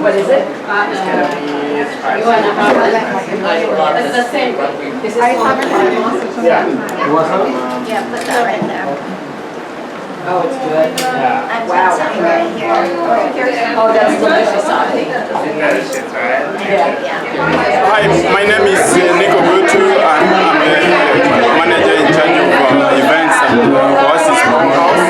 What is it? You want to have it? It's the same. Is this one? Yeah. You want some? Yeah, put that right there. Oh, it's good. Yeah. I'm Wow. sitting right here. Oh, that's delicious, Auntie. Delicious, right? Yeah. Hi, my name is Nico Gutu. I'm the manager in charge of events at Oasis Smokehouse.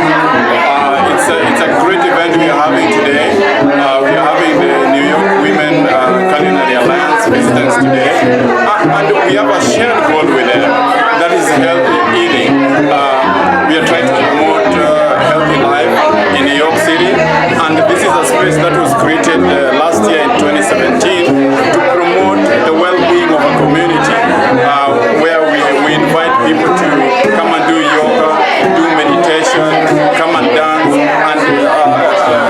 It's a great event we are having today. We are having the New York Women Culinary Alliance visitors today. And we have a shared goal with them, that is healthy eating. We are trying to promote healthy life in New York City. And this is a space that was created last year in 2017 to promote the well-being of a community, where we invite people to come and do yoga, do meditation, come and dance, and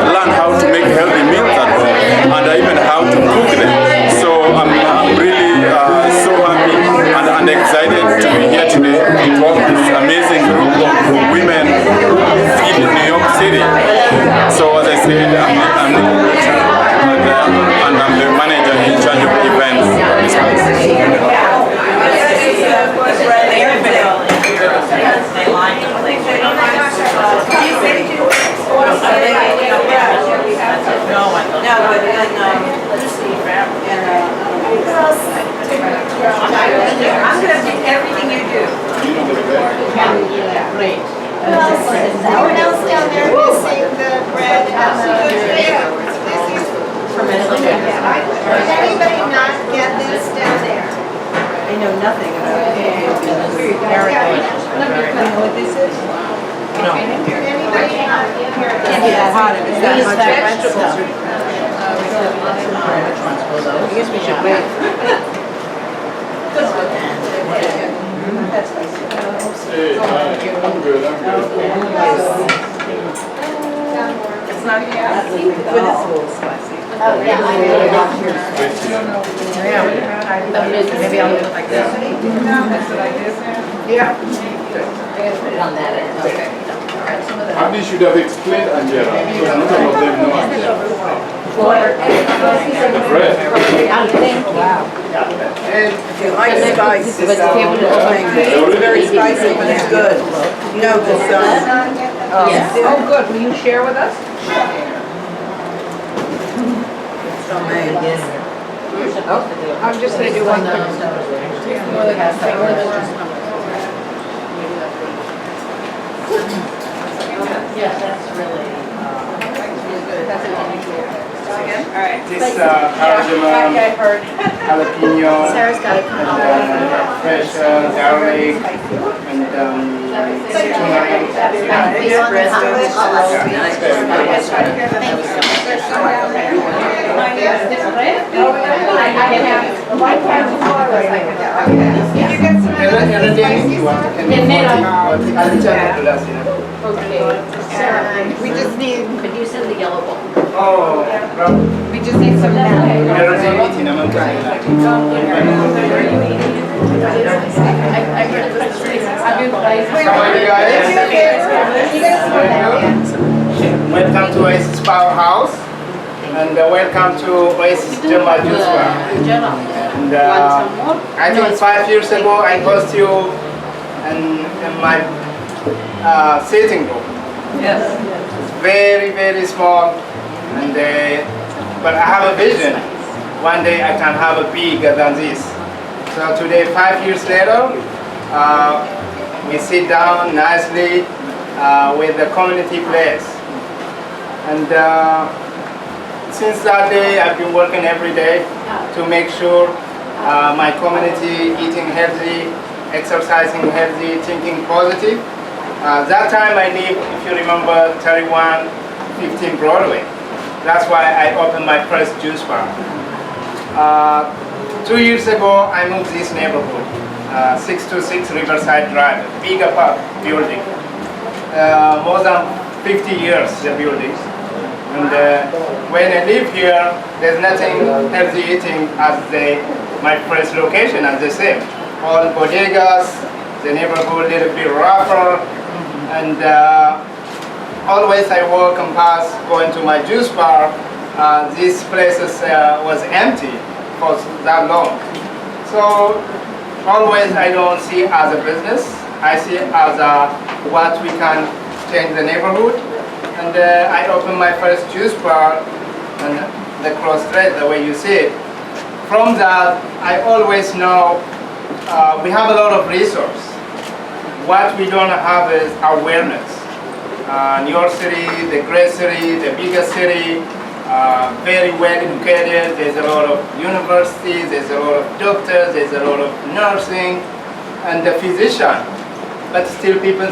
learn how to make healthy meals at home, and even how to cook them. So I'm really so happy and excited to be here today to work with this amazing group of women feed New York City. So as I said, I'm Nico Gutu, and I'm the manager in charge of events at this place. I'm going to do everything you do. Great. Someone else down there missing the bread and Does anybody not get this down there? I know nothing about it. Know what this is? No. Did anybody not get here? Can't be that hot if it's that much vegetables. I guess we should wait. That's spicy. Hey, I'm good. It's not gas, but it's a little spicy. Oh, yeah. Maybe I'll do it like this. That's what I did. Yeah. Put it on that end. Okay. Andy should have explained Angela, because none of them know Angela. The bread. Wow. And if you like spice, it's very spicy, but it's good. You know, this, Yes. oh, good. Will you share with us? So made. I'm just going to do one Yes, that's really. Again? All right. This Angela, I heard. jalapeno, Sarah's got to come over. and fresh garlic, and turmeric. You want the comments? Anything you want, can be We just need, could you send the yellow book? Oh, We just need some. Welcome to Oasis Powerhouse, and welcome to Oasis Jumba Juice Bar. And I think 5 years ago I hosted you in my sitting room. Yes. It's very, very small, and but I have a vision. One day I can have a bigger than this. So today, 5 years later, we sit down nicely with the community place. And since that day, I've been working every day to make sure my community eating healthy, exercising healthy, thinking positive. That time I lived, if you remember, 3115 Broadway. That's why I opened my first juice bar. 2 years ago, I moved this neighborhood, 626 Riverside Drive, big apartment building. More than 50 years, the building. And when I live here, there's nothing healthy eating as my first location, as they say. All bodegas, the neighborhood a little bit rougher, and always I walk and pass going to my juice bar. This place was empty for that long. So always I don't see it as a business. I see it as what we can change the neighborhood. And I opened my first juice bar on the cross street, the way you see it. From that, I always know we have a lot of resources. What we don't have is awareness. New York City, the great city, the biggest city, very well educated. There's a lot of universities, there's a lot of doctors, there's a lot of nursing, and the physician. But still people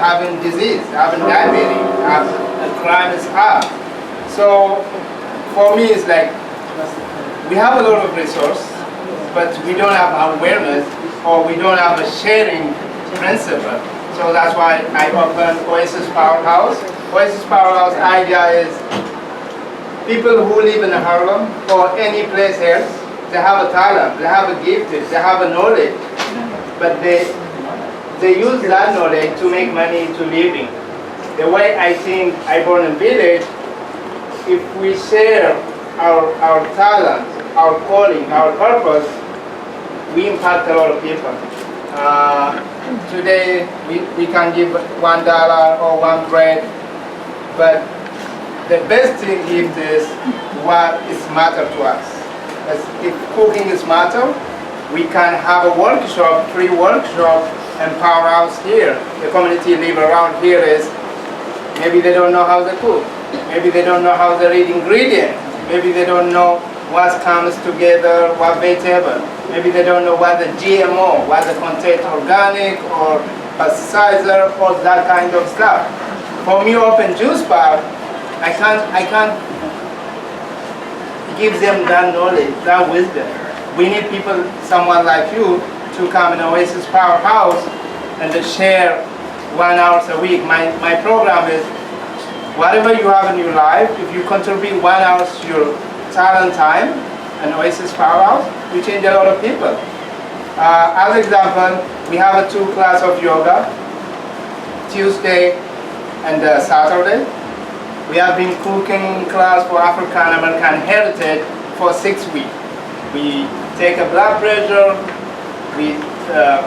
having disease, having diabetes, crime is high. So for me it's like, we have a lot of resources, but we don't have awareness, or we don't have a sharing principle. So that's why I opened Oasis Powerhouse. Oasis Powerhouse idea is people who live in Harlem or any place else, they have a talent, they have a gift, they have a knowledge, but they use that knowledge to make money to living. The way I think I born in village, if we share our talent, our calling, our purpose, we impact a lot of people. Today we can give $1 or one bread, but the best thing is what is matter to us. As if cooking is matter, we can have a workshop, free workshop, and Powerhouse here. The community live around here is, maybe they don't know how they cook, maybe they don't know how they read ingredients, maybe they don't know what comes together, what vegetable, maybe they don't know what the GMO, what the content organic or pesticider or that kind of stuff. For me, open juice bar, I can't give them that knowledge, that wisdom. We need people, someone like you, to come in Oasis Powerhouse and to share 1 hour a week. My program is, whatever you have in your life, if you contribute 1 hour to your talent time and Oasis Powerhouse, you change a lot of people. As example, we have a 2 class of yoga, Tuesday and Saturday. We have been cooking class for African American heritage for 6 weeks. We take a blood pressure, we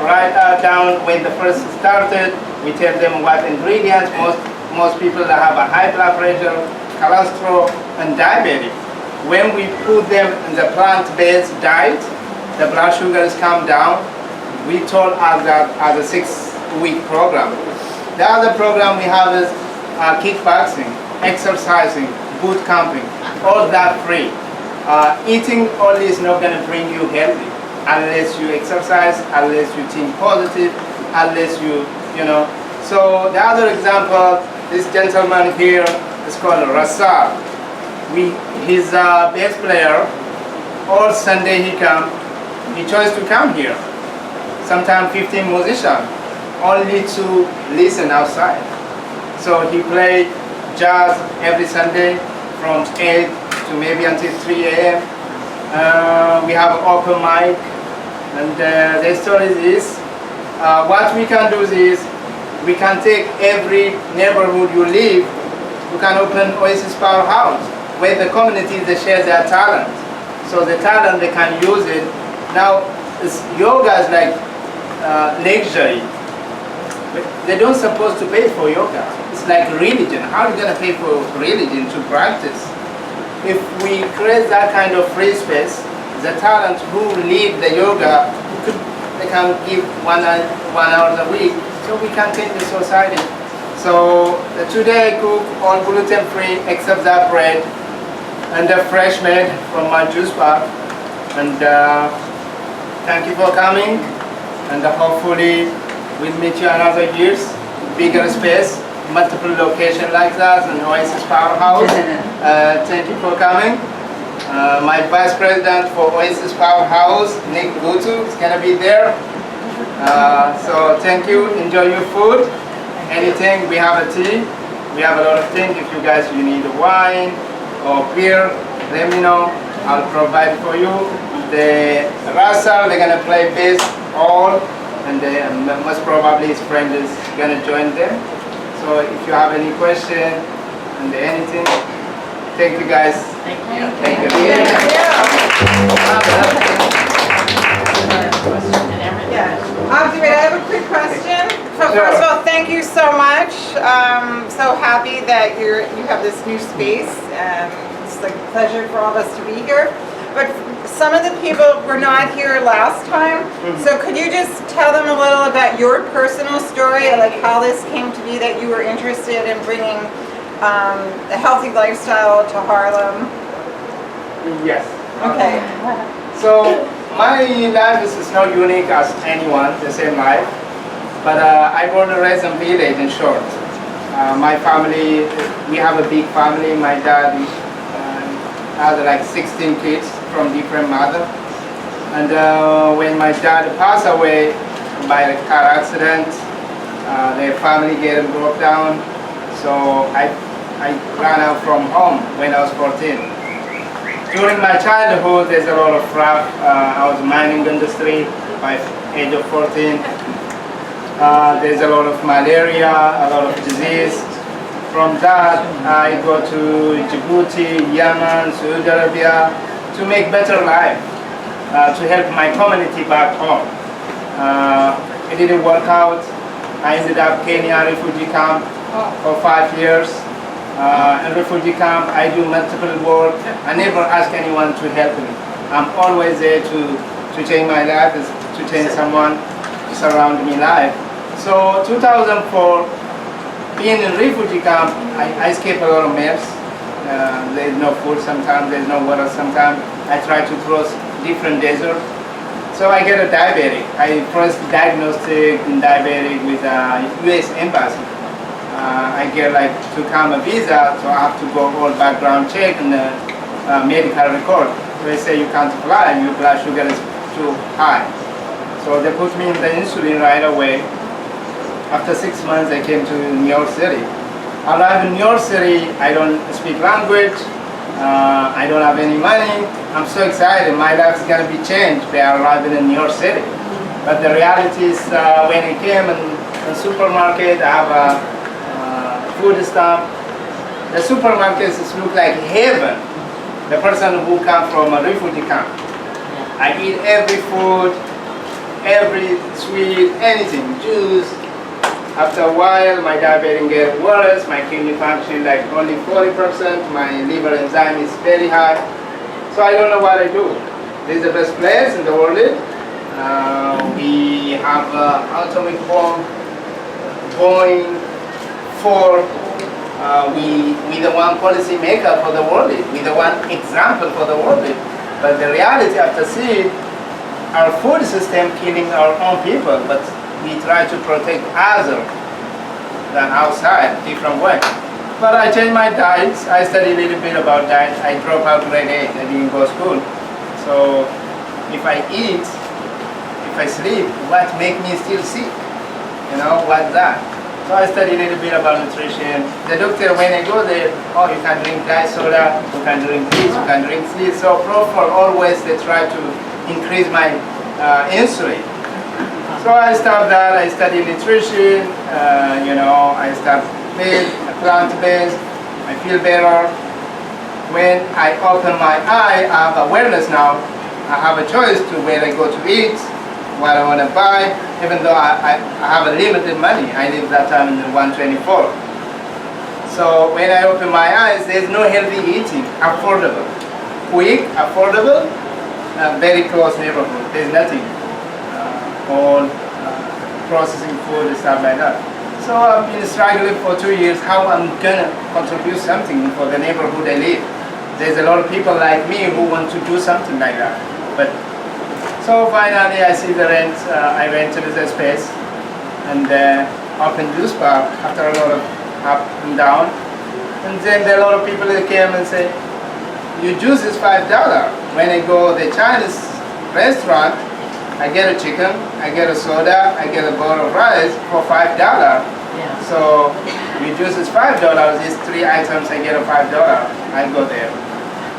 write down when the first started, we tell them what ingredients, most people that have a high blood pressure, cholesterol, and diabetes. When we put them in the plant-based diet, the blood sugars come down. We told us that as a 6-week program. The other program we have is kickboxing, exercising, boot camping, all that free. Eating only is not going to bring you healthy unless you exercise, unless you think positive, unless you know. So the other example, this gentleman here is called Rassar. He's a bass player. All Sunday he chose to come here. Sometimes 15 musicians, only to listen outside. So he played jazz every Sunday from 8 to maybe until 3 a.m. We have open mic, and the story is, what we can do is, we can take every neighborhood you live, you can open Oasis Powerhouse, where the community, they share their talent. So the talent, they can use it. Now, yoga is like luxury. They don't supposed to pay for yoga. It's like religion. How are you going to pay for religion to practice? If we create that kind of free space, the talent who lead the yoga, they can give one hour a week, so we can change the society. So today I cook all gluten-free except that bread and the fresh made from my juice bar. And thank you for coming, and hopefully we'll meet you another years, bigger space, multiple locations like that, and Oasis Powerhouse. Thank you for coming. My Vice President for Oasis Powerhouse, Nick Gutu, is going to be there. So thank you, enjoy your food. Anything, we have a tea, we have a lot of things. If you guys need wine or beer, let me know, I'll provide for you. The Rasa, they're going to play bass all, and most probably his friend is going to join them. So if you have any question and anything, thank you guys. Thank you. I have a quick question. So first of all, thank you so much. So happy that you have this new space. It's a pleasure for all of us to be here. But some of the people were not here last time. So could you just tell them a little about your personal story, like how this came to be that you were interested in bringing a healthy lifestyle to Harlem? Yes. Okay. So my life is not unique as anyone, the same life. But I born and raised in village, in short. My family, we have a big family. My dad had like 16 kids from different mothers. And when my dad passed away by a car accident, their family get broke down. So I ran out from home when I was 14. During my childhood, there's a lot of rough. I was mining industry by age of 14. There's a lot of malaria, a lot of disease. From that, I go to Djibouti, Yemen, Saudi Arabia to make better life, to help my community back home. It didn't work out. I ended up Kenya refugee camp for 5 years. In refugee camp, I do multiple work. I never ask anyone to help me. I'm always there to change my life, to change someone to surround me life. So 2004, being in refugee camp, I escaped a lot of mess. There's no food sometimes, there's no water sometimes. I try to cross different deserts. So I get a diabetic. I first diagnosed diabetic with US Embassy. I get like to come a visa, so I have to go all background check and medical record. They say you can't fly, your blood sugar is too high. So they put me in the insulin right away. After 6 months, I came to New York City. I arrived in New York City, I don't speak language, I don't have any money. I'm so excited, my life is going to be changed by arriving in New York City. But the reality is, when I came in the supermarket, I have a food stamp. The supermarkets look like heaven. The person who comes from a refugee camp. I eat every food, every sweet, anything, juice. After a while, my diabetes gets worse, my kidney function like only 40%, my liver enzyme is very high. So I don't know what I do. This is the best place in the world. We have atomic bomb, Boeing 4 we the one policy maker for the world. We the one example for the world. But the reality after see our food system killing our own people, but we try to protect others than outside, different way. But I changed my diet. I studied a little bit about diet. I dropped out grade 8. I didn't go to school. So if I eat, if I sleep, what make me still sick? You know, what's that? So I studied a little bit about nutrition. The doctor, when I go there, oh, you can drink diet soda, you can drink this, you can drink this. So for always they try to increase my insulin. So I stopped that. I studied nutrition. You know, I start plant-based. I feel better. When I open my eye, I have awareness now. I have a choice to where I go to eat, what I want to buy, even though I have a limited money. I live that time in 124. So when I open my eyes, there's no healthy eating, affordable. Quick, affordable, very close neighborhood. There's nothing. All processing food and stuff like that. So I've been struggling for 2 years how I'm gonna contribute something for the neighborhood I live. There's a lot of people like me who want to do something like that. But so finally I see the rent, I rented the space and opened juice bar after a lot of up and down. And then there are a lot of people that came and say, your juice is $5. When I go to the Chinese restaurant, I get a chicken, I get a soda, I get a bowl of rice for $5. Yeah. So your juice is $5, these 3 items I get a $5, I go there.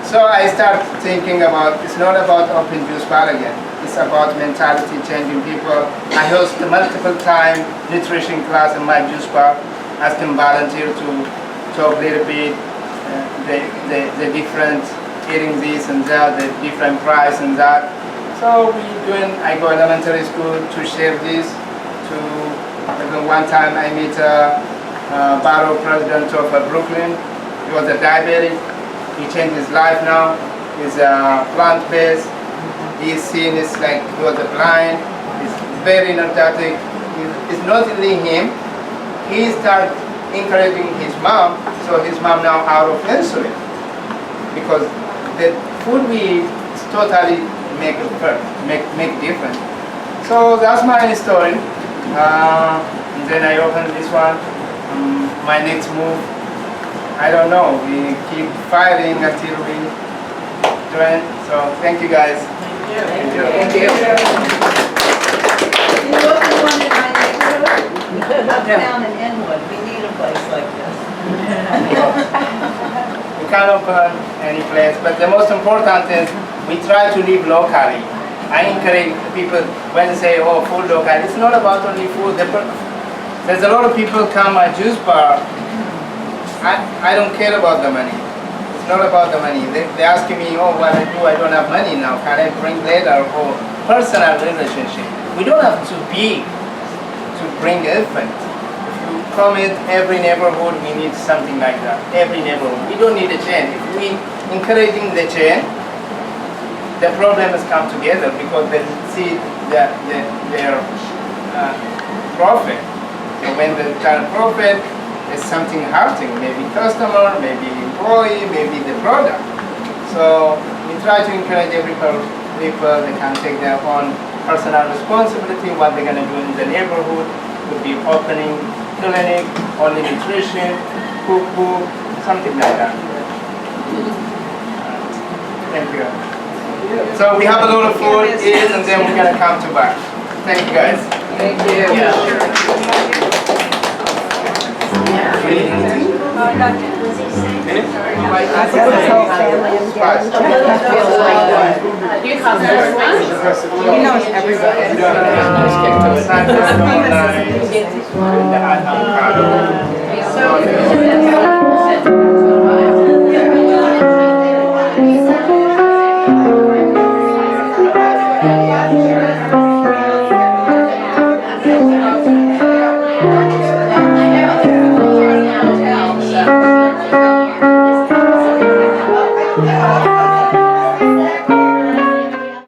So I start thinking about, it's not about open juice bar again, it's about mentality, changing people. I host multiple time nutrition class in my juice bar, asking volunteers to talk a little bit, the different eating this and that, the different price and that. So I go elementary school to share this. Even one time I meet a borough president of Brooklyn. He was a diabetic. He changed his life now. He's plant-based. He's seen it's like he was blind. He's very energetic. It's not only him. He started encouraging his mom. So his mom now out of insulin because the food we eat is totally make difference. So that's my story. And then I opened this one. My next move, I don't know. We keep fighting until we do it. So thank you guys. Thank you. Thank you. You open one in my neighborhood, uptown in Inwood. We need a place like this. We can't open any place, but the most important is we try to live locally. I encourage people when they say, oh, food local. It's not about only food. There's a lot of people come at juice bar. I don't care about the money. It's not about the money. They're asking me, oh, what I do, I don't have money now. Can I bring later? Or personal relationship. We don't have to bring effort. If you come in every neighborhood, we need something like that. Every neighborhood. We don't need a chain. If we encouraging the chain, the problem has come together because they see their profit. So when they turn profit, there's something hurting. Maybe customer, maybe employee, maybe the product. So we try to encourage every people. They can take their own personal responsibility. What they're going to do in the neighborhood could be opening clinic, only nutrition, cookbook, something like that. Thank you. So we have a lot of food, eat, and then we're gonna come to back. Thank you guys. Thank you. Yeah. He knows everybody.